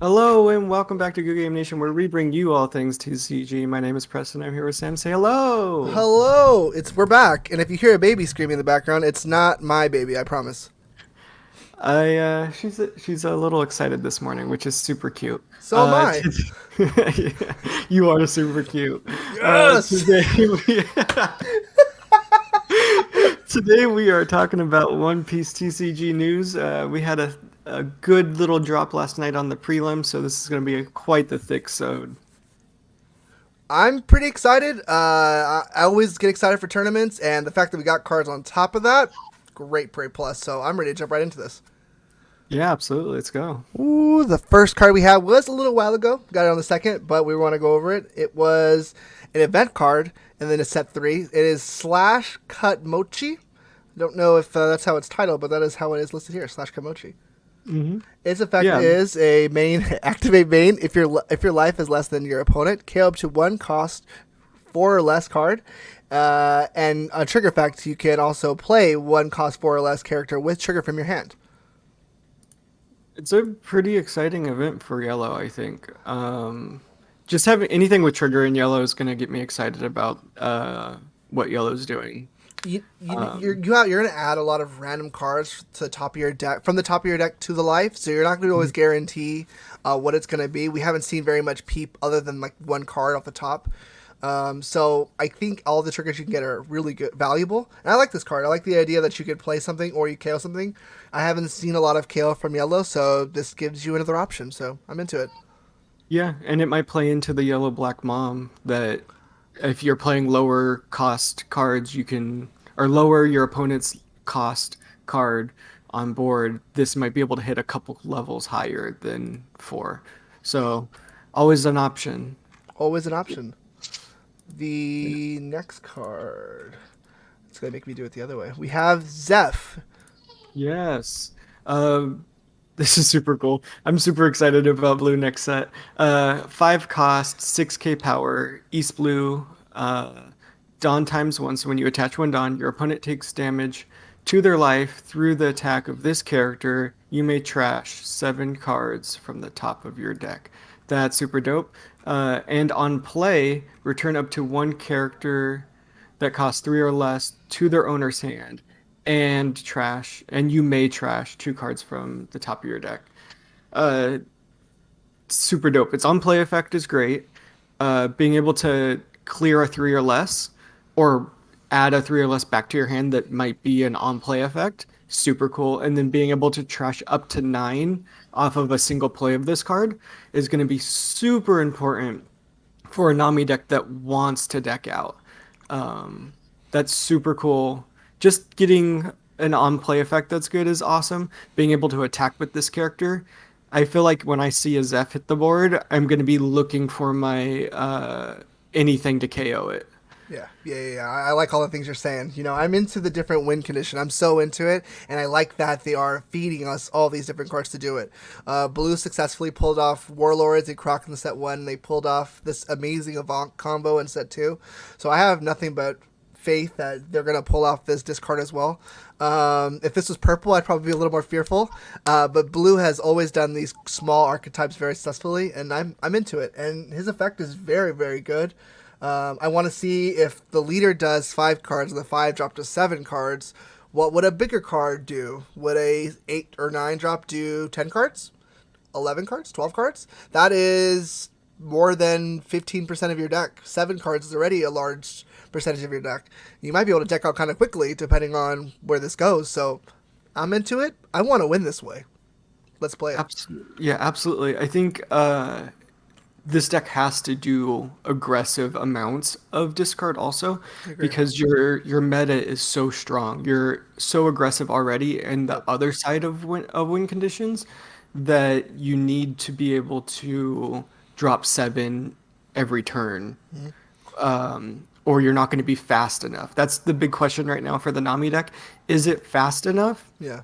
Hello and welcome back to Good Game Nation, where we bring you all things TCG. My name is Preston. I'm here with Sam. Say hello. Hello, we're back, and if you hear a baby screaming in the background, it's not my baby, I promise. She's a little excited this morning, which is super cute. So am I. Yeah, you are super cute. Yes. Today we today we are talking about One Piece TCG news. We had a good little drop last night on the prelim, so this is going to be quite the thick sode. I'm pretty excited. I always get excited for tournaments, and the fact that we got cards on top of that, great Prey Plus. So I'm ready to jump right into this. Yeah, absolutely. Let's go. Ooh, the first card we had was a little while ago. Got it on the second, but we want to go over it. It was an event card, and then a set three. It is Slash Cut Mochi. Don't know if that's how it's titled, but that is how it is listed here. Slash Cut Mochi. Hmm. Its effect Yeah. is a main activate main. If your life is less than your opponent, KO up to one cost four or less card. And a trigger effect, you can also play one cost four or less character with trigger from your hand. It's a pretty exciting event for yellow, I think. Just having anything with trigger in yellow is going to get me excited about what yellow's doing. Um, You're gonna add a lot of random cards to the top of your deck from the top of your deck to the life, so you're not gonna always guarantee what it's gonna be. We haven't seen very much peep other than like one card off the top. So I think all the triggers you can get are really good, valuable. And I like this card. I like the idea that you could play something or you KO something. I haven't seen a lot of KO from yellow, so this gives you another option. So I'm into it. yeah, and it might play into the yellow black mom that if you're playing lower cost cards, you can or lower your opponent's cost card on board. This might be able to hit a couple levels higher than four. So always an option. Always an option. The next card. It's gonna make me do it the other way. We have Zeph. Yes. Um, this is super cool. I'm super excited about blue next set. Five cost, 6k power, East blue, Dawn times one. So when you attach one Dawn, your opponent takes damage to their life through the attack of this character. You may trash seven cards from the top of your deck. That's super dope. And on play, return up to one character that costs three or less to their owner's hand and you may trash two cards from the top of your deck. Uh, Super dope. Its on play effect is great. Being able to clear a three or less, or add a three or less back to your hand that might be an on play effect, super cool. And then being able to trash up to nine off of a single play of this card is going to be super important for a Nami deck that wants to deck out. Um, that's super cool. Just getting an on play effect that's good is awesome. Being able to attack with this character, I feel like when I see a Zeph hit the board, I'm going to be looking for my anything to KO it. Yeah. I like all the things you're saying. I'm into the different win condition. I'm so into it, and I like that they are feeding us all these different cards to do it. Blue successfully pulled off Warlords and Croc in the set one. They pulled off this amazing Avant combo in set two. So I have nothing but faith that they're gonna pull off this discard as well. If this was purple, I'd probably be a little more fearful. But blue has always done these small archetypes very successfully, and I'm into it. And his effect is very very good. I want to see if the leader does five cards and the five drop to seven cards. What would a bigger card do? Would a 8 or 9 drop do 10 cards? 11 cards? 12 cards? That is more than 15% of your deck. 7 cards is already a large percentage of your deck. You might be able to deck out kind of quickly depending on where this goes. So I'm into it. I want to win this way. Let's play it. Absolutely. Yeah, absolutely. I think this deck has to do aggressive amounts of discard also I agree. because your meta is so strong. You're so aggressive already in the Yep. other side of win conditions that you need to be able to drop seven every turn. Mm-hmm. Or you're not going to be fast enough. That's the big question right now for the Nami deck. Is it fast enough Yeah.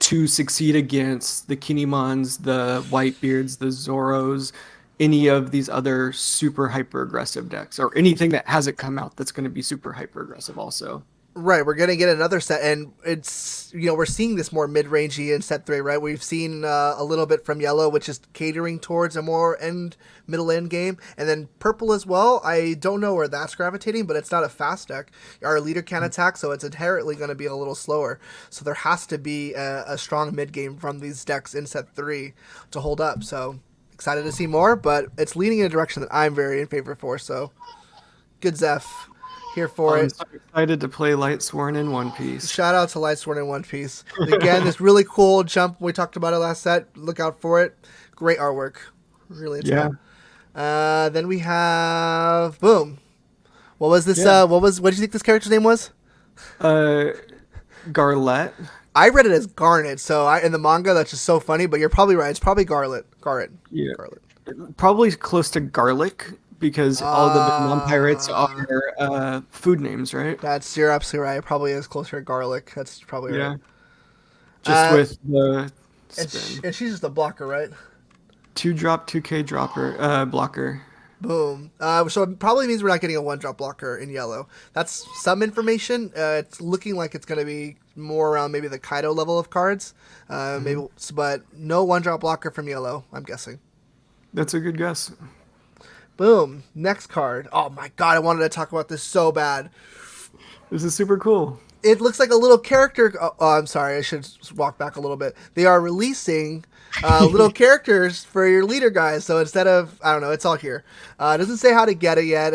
to succeed against the Kinemons, the Whitebeards, the Zoros, any of these other super hyper aggressive decks, or anything that hasn't come out that's going to be super hyper aggressive also. Right, we're gonna get another set, and it's we're seeing this more mid-rangey in set three, right? We've seen a little bit from yellow, which is catering towards a more middle end game, and then purple as well. I don't know where that's gravitating, but it's not a fast deck. Our leader can attack, so it's inherently going to be a little slower. So there has to be a strong mid game from these decks in set three to hold up. So excited to see more, but it's leaning in a direction that I'm very in favor for. So good, Zeph. Here for I'm it. so excited to play Lightsworn in One Piece. Shout out to Lightsworn in One Piece. Again, this really cool jump. We talked about it last set. Look out for it. Great artwork. Really into Yeah. it. Then we have boom. What was this? Yeah. What did you think this character's name was? Uh, Garlet. I read it as Garnet. So in the manga, that's just so funny. But you're probably right. It's probably Garlet. Yeah. Garlet. Probably close to garlic because all the Vietnam pirates are food names, right? You're absolutely right. It probably is closer to garlic. That's probably Yeah. right. Just with the And, spin. and she's just a blocker, right? 2-drop, 2K dropper, blocker. Boom. So it probably means we're not getting a one drop blocker in yellow. That's some information. It's looking like it's going to be more around maybe the Kaido level of cards. Maybe, but no one drop blocker from yellow, I'm guessing. That's a good guess. Boom. Next card. Oh my god, I wanted to talk about this so bad. This is super cool. It looks like a little character. Oh, I'm sorry. I should walk back a little bit. They are releasing little characters for your leader guys. So instead of, I don't know, it's all here. It doesn't say how to get it yet,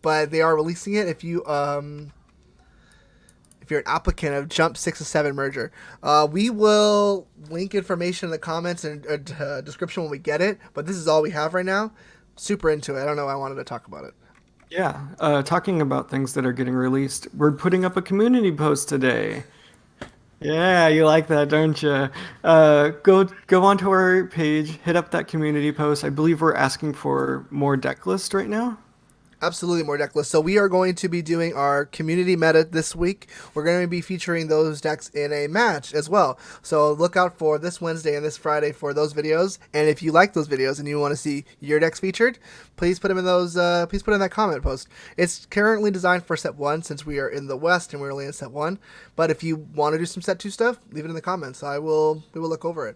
but they are releasing it if you're an applicant of Jump 6 or 7 merger. We will link information in the comments and description when we get it, but this is all we have right now. Super into it. I don't know why I wanted to talk about it. Yeah, talking about things that are getting released, we're putting up a community post today. Yeah, you like that, don't you? Go onto our page, hit up that community post. I believe we're asking for more deck lists right now. Absolutely more deck lists. So we are going to be doing our community meta this week. We're going to be featuring those decks in a match as well. So look out for this Wednesday and this Friday for those videos. And if you like those videos and you want to see your decks featured, please put them in those. Please put in that comment post. It's currently designed for set 1 since we are in the West and we're only in set 1. But if you want to do some set 2 stuff, leave it in the comments. We will look over it.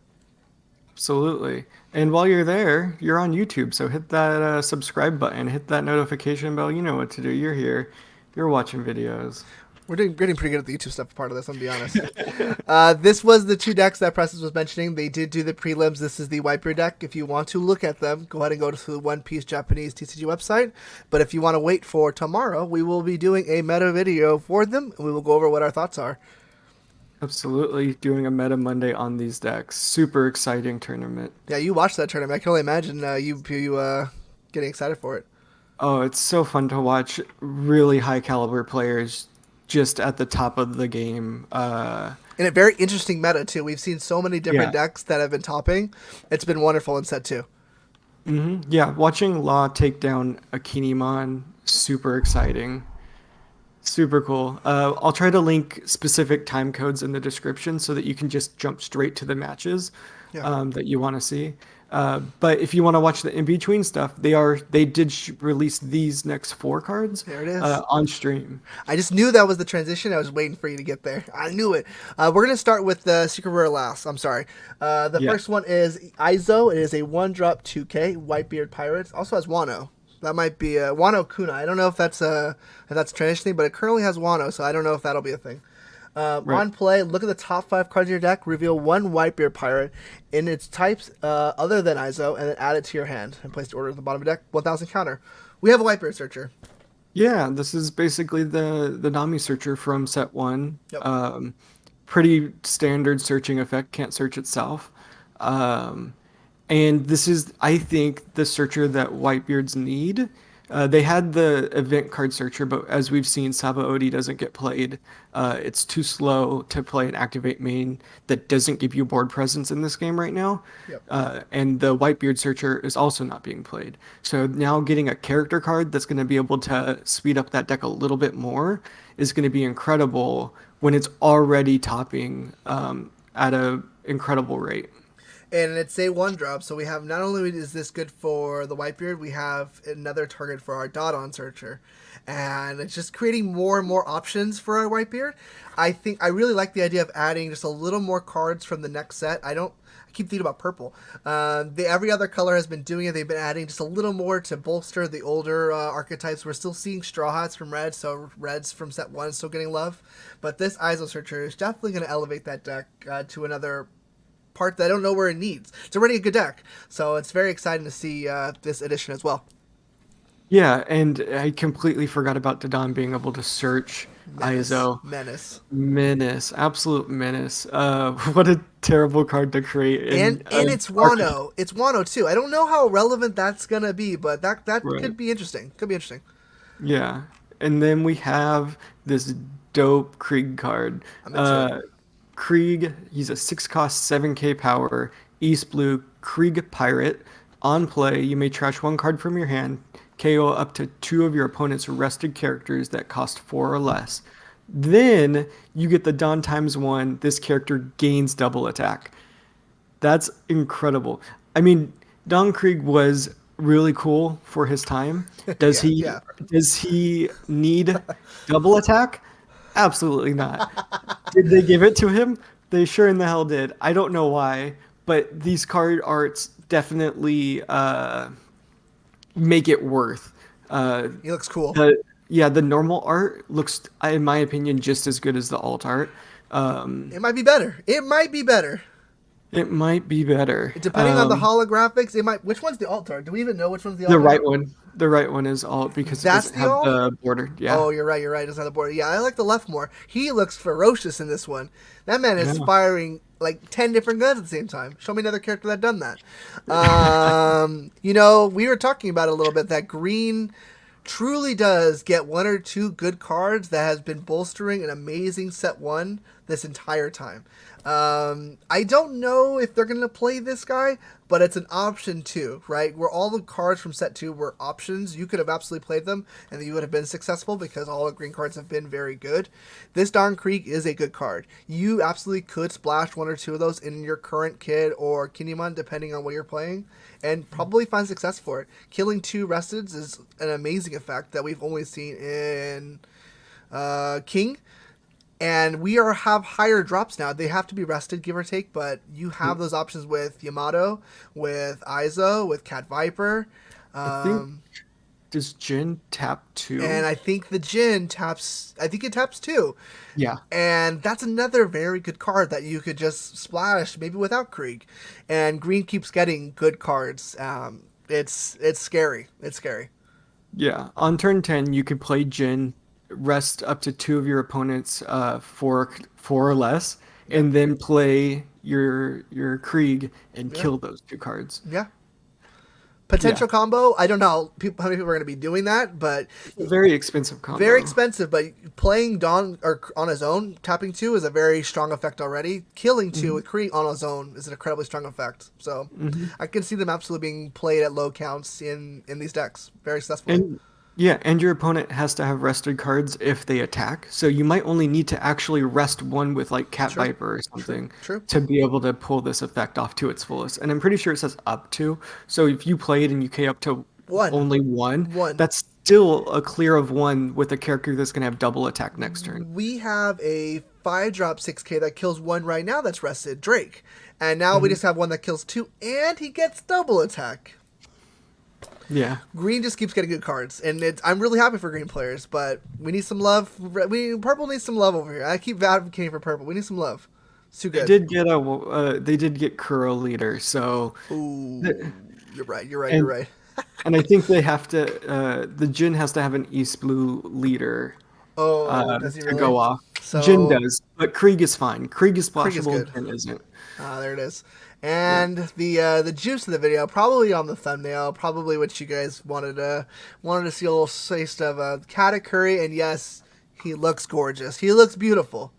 Absolutely. And while you're there, you're on YouTube, so hit that subscribe button, hit that notification bell. You know what to do. You're here. You're watching videos. We're getting pretty good at the YouTube stuff part of this, I'm going to be honest. This was the 2 decks that Preston was mentioning. They did do the prelims. This is the Whitebeard deck. If you want to look at them, go ahead and go to the One Piece Japanese TCG website. But if you want to wait for tomorrow, we will be doing a meta video for them, and we will go over what our thoughts are. Absolutely, doing a Meta Monday on these decks. Super exciting tournament. Yeah, you watched that tournament. I can only imagine you getting excited for it. Oh, it's so fun to watch really high caliber players just at the top of the game. And a very interesting meta, too. We've seen so many different decks that have been topping. It's been wonderful in set 2. Yeah, watching Law take down a Kinemon, super exciting. Super cool. I'll try to link specific time codes in the description so that you can just jump straight to the matches that you want to see. But if you want to watch the in-between stuff, they did release these next 4 cards There it is. On stream. I just knew that was the transition. I was waiting for you to get there. I knew it. We're going to start with the Secret Rare last. I'm sorry. The first one is Izo. It is a 1-drop 2K, Whitebeard Pirates. Also has Wano. That might be Wano Kuna. I don't know if that's transitioning, but it currently has Wano, so I don't know if that'll be a thing. On play, look at the top 5 cards of your deck, reveal 1 Whitebeard Pirate in its types other than Izo, and then add it to your hand and place the order at the bottom of the deck. 1,000 counter. We have a Whitebeard Searcher. Yeah, this is basically the Nami Searcher from set 1. Yep. Pretty standard searching effect, can't search itself. And this is, I think, the searcher that Whitebeards need. They had the event card searcher, but as we've seen, Sabaody doesn't get played. It's too slow to play an activate main that doesn't give you board presence in this game right now. Yep. And the Whitebeard searcher is also not being played. So now getting a character card that's going to be able to speed up that deck a little bit more is going to be incredible when it's already topping at an incredible rate. And it's a one drop, so we have not only is this good for the Whitebeard, we have another target for our dot on searcher, and it's just creating more and more options for our Whitebeard. I really like the idea of adding just a little more cards from the next set. I keep thinking about purple. Every other color has been doing it. They've been adding just a little more to bolster the older archetypes. We're still seeing Straw Hats from red, so reds from set one still getting love. But this ISO Searcher is definitely going to elevate that deck to another part that I don't know where it needs. It's already a good deck, so it's very exciting to see this edition as well. Yeah, and I completely forgot about Dodon being able to search ISO. Menace, absolute menace. What a terrible card to create. And it's Wano. It's Wano too. I don't know how relevant that's gonna be, but that Right. could be interesting. Could be interesting. Yeah, and then we have this dope Krieg card. I'm into it. Krieg, he's a 6 cost, 7k power, East Blue Krieg Pirate. On play, you may trash one card from your hand, KO up to two of your opponent's rested characters that cost 4 or less. Then you get the Dawn times 1. This character gains double attack. That's incredible. I mean, Don Krieg was really cool for his time. Does Yeah, he yeah. does he need double attack? Absolutely not. Did they give it to him? They sure in the hell did. I don't know why, but these card arts definitely make it worth. He looks cool. The yeah, the normal art looks, in my opinion, just as good as the alt art. It might be better. It might be better. It might be better. Depending on the holographics, it might. Which one's the alt art? Do we even know which one's the alt The art? right one. The right one is alt because it That's doesn't the have alt? the border. Yeah. Oh, you're right. You're right. It doesn't have the border. Yeah, I like the left more. He looks ferocious in this one. That man is Yeah. firing like 10 different guns at the same time. Show me another character that done that. We were talking about it a little bit that green truly does get one or two good cards that has been bolstering an amazing set one this entire time. I don't know if they're going to play this guy, but it's an option too, right? Where all the cards from set two were options. You could have absolutely played them and you would have been successful because all the green cards have been very good. This Don Krieg is a good card. You absolutely could splash one or two of those in your current kid or Kinemon, depending on what you're playing, and probably find success for it. Killing two resteds is an amazing effect that we've only seen in King. And we have higher drops now. They have to be rested, give or take, but you have those options with Yamato, with Izo, with Cat Viper. I think does Jin tap 2? And I think the Jin taps. I think it taps 2. Yeah. And that's another very good card that you could just splash, maybe without Krieg. And green keeps getting good cards. It's scary. It's scary. Yeah. On turn 10, you could play Jin, rest up to two of your opponents for 4 or less, and then play your Krieg and kill those 2 cards. Yeah. Potential combo. I don't know how many people are going to be doing that, but Very expensive combo. very expensive. But playing Dawn or on his own, tapping 2 is a very strong effect already. Killing 2 with Krieg on his own is an incredibly strong effect. So I can see them absolutely being played at low counts in these decks very successfully. And yeah, and your opponent has to have rested cards if they attack. So you might only need to actually rest one with like Cat Viper or something True. to be able to pull this effect off to its fullest. And I'm pretty sure it says up to. So if you play it and you K up to only one, that's still a clear of 1 with a character that's going to have double attack next turn. We have a 5-drop 6K that kills 1 right now that's rested, Drake. And now we just have one that kills 2 and he gets double attack. Yeah. Green just keeps getting good cards, and I'm really happy for green players, but we need some love. Purple needs some love over here. I keep advocating for purple. We need some love. It's too good. They did get Kuro leader, so Ooh, you're right. and I think they have to the Jin has to have an East Blue leader Does he to really? go off. So, Jin does, but Krieg is fine. Krieg is Krieg is splashable, good. Jin isn't. There it is. And the juice of the video, probably on the thumbnail, probably what you guys wanted to see a little taste of Katakuri, and yes, he looks gorgeous. He looks beautiful.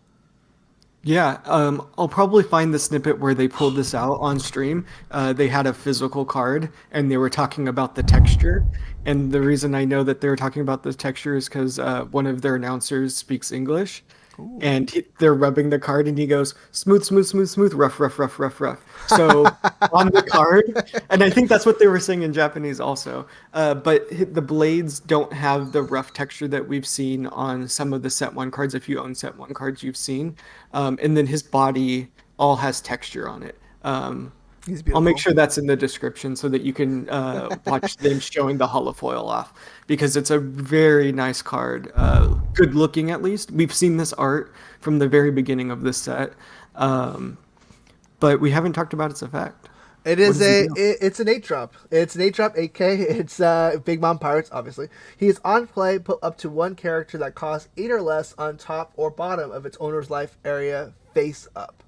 Yeah, I'll probably find the snippet where they pulled this out on stream. They had a physical card, and they were talking about the texture. And the reason I know that they were talking about the texture is because one of their announcers speaks English. Ooh. and they're rubbing the card, and he goes smooth, smooth, smooth, smooth, rough, rough, rough, rough, rough. So on the card, and I think that's what they were saying in Japanese also. But the blades don't have the rough texture that we've seen on some of the set one cards. If you own set one cards, you've seen, and then his body all has texture on it. He's I'll make beautiful. sure that's in the description so that you can watch them showing the holofoil off because it's a very nice card. Good looking, at least. We've seen this art from the very beginning of this set, um, but we haven't talked about its effect. It What is does he a do? it's an 8 drop. It's an 8 drop 8K. It's Big Mom Pirates obviously. He is on play. Put up to one character that costs 8 or less on top or bottom of its owner's life area face up.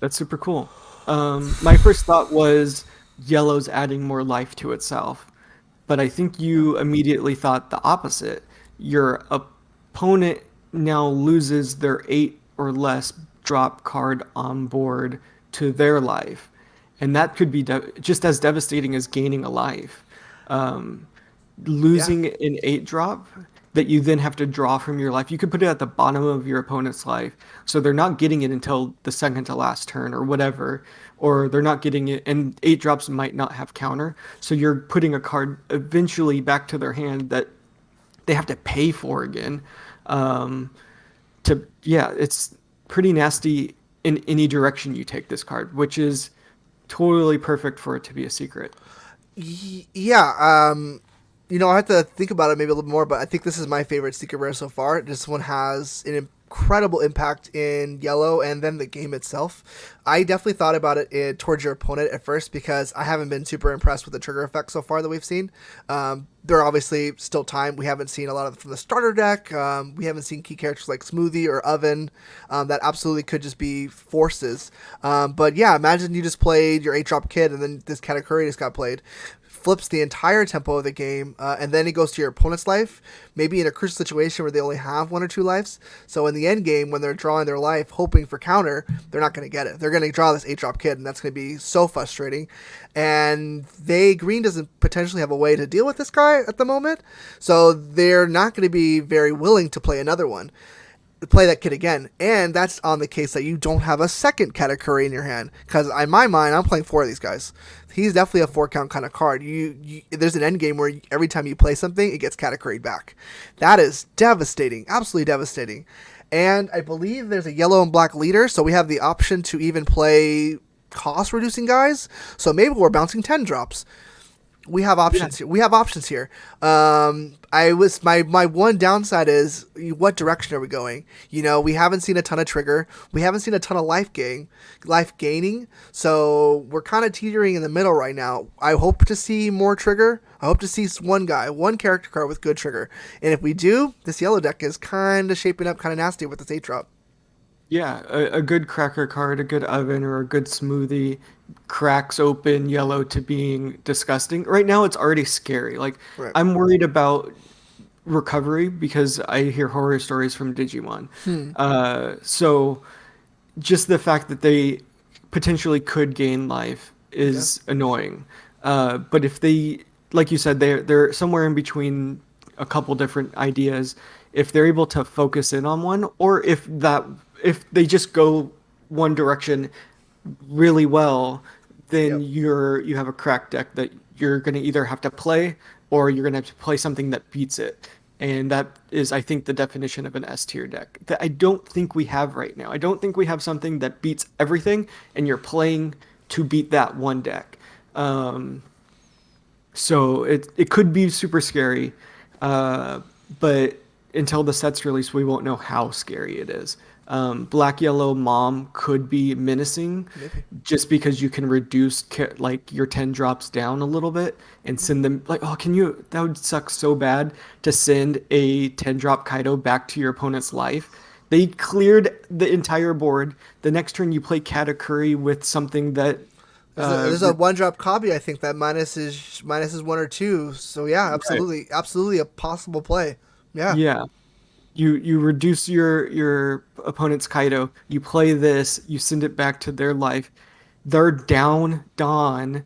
That's super cool. My first thought was yellow's adding more life to itself, but I think you immediately thought the opposite. Your opponent now loses their 8 or less drop card on board to their life, and that could be just as devastating as gaining a life. Um, Yeah. Losing an 8 drop that you then have to draw from your life. You could put it at the bottom of your opponent's life. So they're not getting it until the second to last turn or whatever. Or they're not getting it, and 8 drops might not have counter. So you're putting a card eventually back to their hand that they have to pay for again. Um, yeah, it's pretty nasty in any direction you take this card, which is totally perfect for it to be a secret. Yeah. I have to think about it maybe a little more, but I think this is my favorite secret rare so far. This one has an incredible impact in yellow and then the game itself. I definitely thought about it towards your opponent at first because I haven't been super impressed with the trigger effect so far that we've seen. There are obviously still time. We haven't seen a lot of from the starter deck. We haven't seen key characters like Smoothie or Oven. That absolutely could just be forces. But yeah, imagine you just played your 8 drop kid and then this Katakuri just got played, flips the entire tempo of the game, and then it goes to your opponent's life, maybe in a crucial situation where they only have 1 or 2 lives. So in the end game, when they're drawing their life, hoping for counter, they're not going to get it. They're going to draw this 8 drop kid, and that's going to be so frustrating. And green doesn't potentially have a way to deal with this guy at the moment, so they're not going to be very willing to play another one, play that kid again. And that's on the case that you don't have a second Katakuri in your hand. Because in my mind, I'm playing 4 of these guys. He's definitely a 4 count kind of card. There's an end game where every time you play something, it gets Katakuri'd back. That is devastating, absolutely devastating. And I believe there's a yellow and black leader, so we have the option to even play cost reducing guys. So maybe we're bouncing 10 drops. We have Yeah. options here. We have options here. I was my one downside is what direction are we going? We haven't seen a ton of trigger. We haven't seen a ton of life gaining. So we're kind of teetering in the middle right now. I hope to see more trigger. I hope to see one character card with good trigger. And if we do, this yellow deck is kind of shaping up kind of nasty with this 8 drop. Yeah, a good cracker card, a good oven, or a good smoothie cracks open yellow to being disgusting. Right now, it's already scary. Like, Right. I'm worried about recovery because I hear horror stories from Digimon. Hmm. So just the fact that they potentially could gain life Yeah. is annoying. But if they, like you said, they're somewhere in between a couple different ideas. If they're able to focus in on one, or if they just go one direction really well, then Yep. you have a crack deck that you're going to either have to play or you're going to have to play something that beats it. And that is, I think, the definition of an S tier deck that I don't think we have right now. I don't think we have something that beats everything, and you're playing to beat that one deck. Um, so it could be super scary, uh, but until the set's released, we won't know how scary it is. Black Yellow Mom could be menacing, Maybe. just because you can reduce like your 10 drops down a little bit and send them like, oh, can you? That would suck so bad to send a 10 drop Kaido back to your opponent's life. They cleared the entire board. The next turn you play Katakuri with something that uh, There's a 1 drop copy. I think that minus is 1 or 2. So yeah, right. absolutely, absolutely a possible play. Yeah. Yeah. You reduce your opponent's Kaido, you play this, you send it back to their life. They're down Dawn.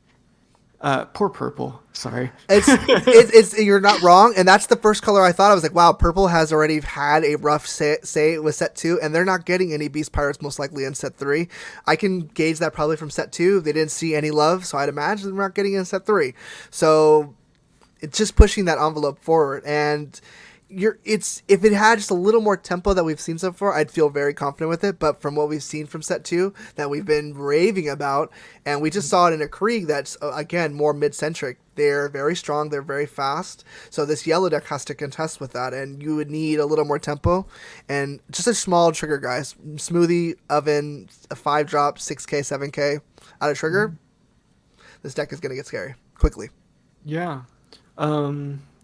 Poor purple. Sorry. It's you're not wrong, and that's the first color I thought. I was like, wow, purple has already had a rough say with set 2, and they're not getting any Beast Pirates most likely in set 3. I can gauge that probably from set 2. They didn't see any love, so I'd imagine they're not getting in set 3. So it's just pushing that envelope forward, and if it had just a little more tempo that we've seen so far, I'd feel very confident with it. But from what we've seen from set 2 that we've been raving about, and we just saw it in a Krieg that's again more mid-centric. They're very strong, they're very fast. So this yellow deck has to contest with that, and you would need a little more tempo and just a small trigger, guys. Smoothie oven, a 5-drop, 6K, 7K out of trigger. This deck is gonna get scary quickly. Yeah.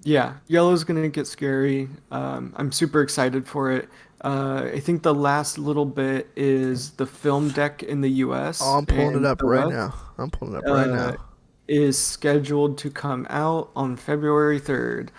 Yeah, yellow's gonna get scary. I'm super excited for it. I think the last little bit is the film deck in the Oh, US I'm pulling it and up the right West now. I'm pulling it up right now. is scheduled to come out on February 3rd.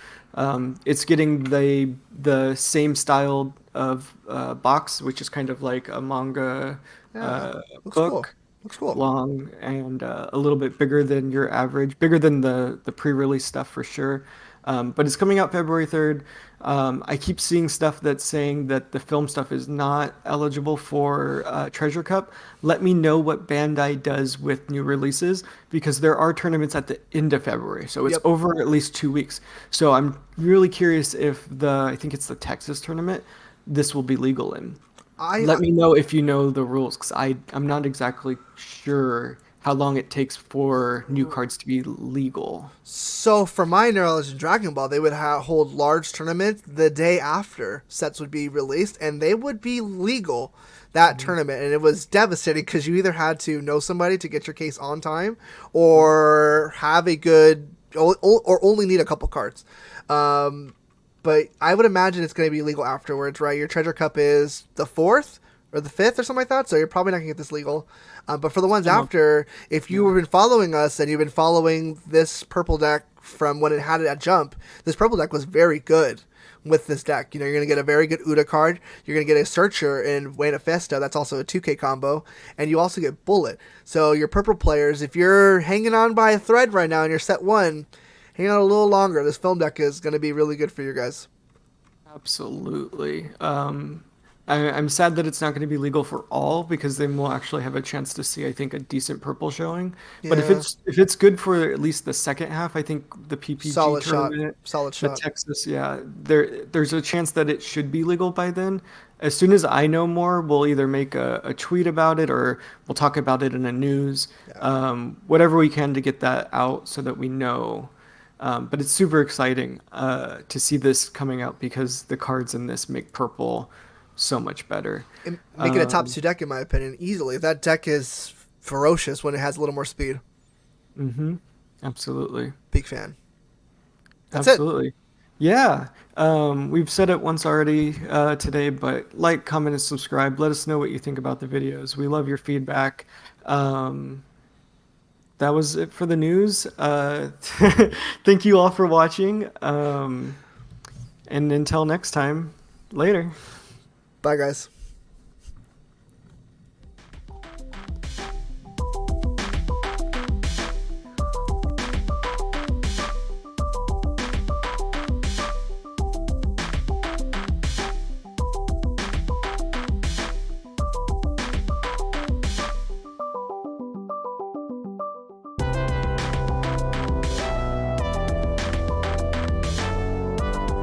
It's getting the same style of box, which is kind of like a manga Yeah, looks cool. book, Looks cool. long and a little bit bigger than your average, bigger than the pre-release stuff for sure. But it's coming out February 3rd. I keep seeing stuff that's saying that the film stuff is not eligible for Treasure Cup. Let me know what Bandai does with new releases because there are tournaments at the end of February. So it's Yep. over at least 2 weeks. So I'm really curious if I think it's the Texas tournament, this will be legal in. I Let me know if you know the rules because I'm not exactly sure how long it takes for new cards to be legal. So, from my knowledge in Dragon Ball, they would hold large tournaments the day after sets would be released, and they would be legal that tournament. And it was devastating because you either had to know somebody to get your case on time, or have a good, or only need a couple cards. But I would imagine it's going to be legal afterwards, right? Your Treasure Cup is the 4th or the 5th or something like that, so you're probably not going to get this legal. But for the ones after, if you've been following us and you've been following this purple deck from when it had it at Jump, this purple deck was very good with this deck. You know, you're going to get a very good Uda card. You're going to get a Searcher in Wayne Festo. That's also a 2K combo. And you also get Bullet. So your purple players, if you're hanging on by a thread right now and you're set 1, hang on a little longer. This film deck is going to be really good for you guys. Absolutely. I'm sad that it's not going to be legal for all because then we'll actually have a chance to see, I think, a decent purple showing. But Yeah. if it's good for at least the second half, I think the PPG Solid shot. tournament, Solid the shot. Texas, yeah, there's a chance that it should be legal by then. As soon as I know more, we'll either make a tweet about it or we'll talk about it in the news. Whatever we can to get that out so that we know. But it's super exciting to see this coming out because the cards in this make purple so much better. And make it a top 2 deck, in my opinion, easily. That deck is ferocious when it has a little more speed. Mm-hmm. Absolutely. Big fan. That's it. Absolutely. Yeah. We've said it once already today, but like, comment, and subscribe. Let us know what you think about the videos. We love your feedback. That was it for the news. Thank you all for watching. And until next time, later. Bye, guys.